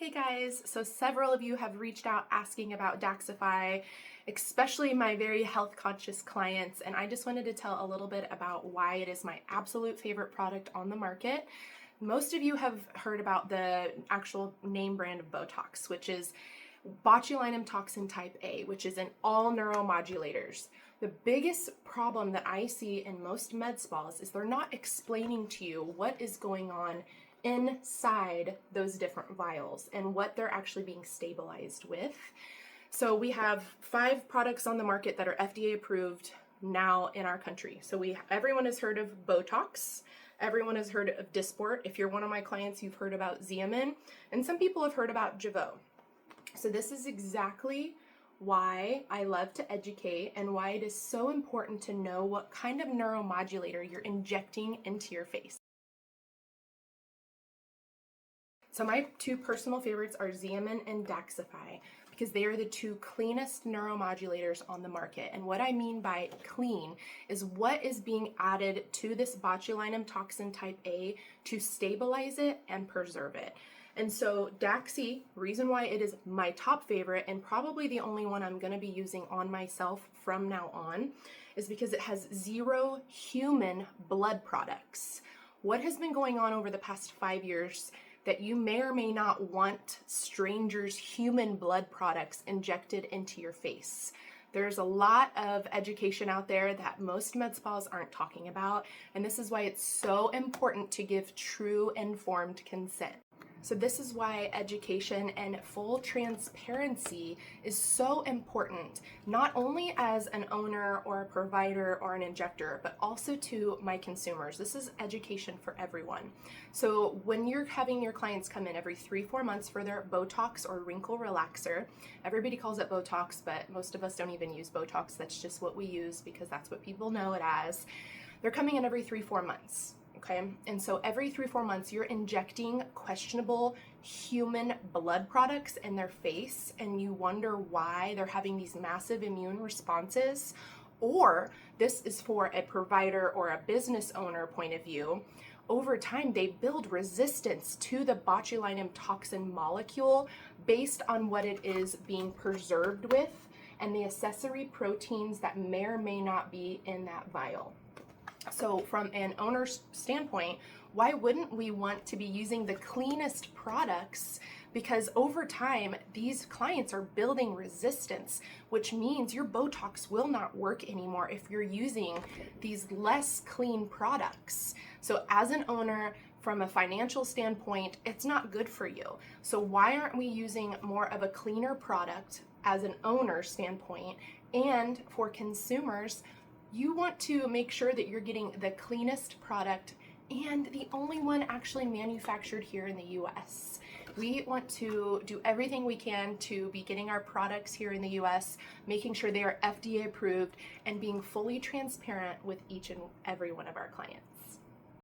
Hey guys, so several of you have reached out asking about Daxxify, especially my very health conscious clients, and I just wanted to tell a little bit about why it is my absolute favorite product on the market. Most of you have heard about the actual name brand of Botox, which is botulinum toxin type A, which is in all neuromodulators. The biggest problem that I see in most med spas is they're not explaining to you what is going on inside those different vials and what they're actually being stabilized with. So we have 5 products on the market that are FDA approved now in our country. So everyone has heard of Botox. Everyone has heard of Dysport. If you're one of my clients, you've heard about Xeomin, and some people have heard about Jeuveau. So this is exactly why I love to educate and why it is so important to know what kind of neuromodulator you're injecting into your face. So my 2 personal favorites are Xeomin and Daxxify because they are the 2 cleanest neuromodulators on the market. And what I mean by clean is what is being added to this botulinum toxin type A to stabilize it and preserve it. And so Daxi, reason why it is my top favorite and probably the only one I'm going to be using on myself from now on, is because it has 0 human blood products. What has been going on over the past 5 years that you may or may not want strangers' human blood products injected into your face? There's a lot of education out there that most med spas aren't talking about, and this is why it's so important to give true informed consent. So this is why education and full transparency is so important, not only as an owner or a provider or an injector, but also to my consumers. This is education for everyone. So when you're having your clients come in every 3-4 months for their Botox or wrinkle relaxer, everybody calls it Botox, but most of us don't even use Botox. That's just what we use because that's what people know it as. They're coming in every 3-4 months. Okay, and so every 3-4 months you're injecting questionable human blood products in their face, and you wonder why they're having these massive immune responses. Or this is for a provider or a business owner point of view. Over time, they build resistance to the botulinum toxin molecule based on what it is being preserved with and the accessory proteins that may or may not be in that vial. So from an owner's standpoint, why wouldn't we want to be using the cleanest products? Because over time, these clients are building resistance, which means your Botox will not work anymore if you're using these less clean products. So as an owner, from a financial standpoint, it's not good for you. So why aren't we using more of a cleaner product as an owner standpoint? And for consumers, you want to make sure that you're getting the cleanest product and the only one actually manufactured here in the US. We want to do everything we can to be getting our products here in the US, making sure they are FDA approved, and being fully transparent with each and every one of our clients.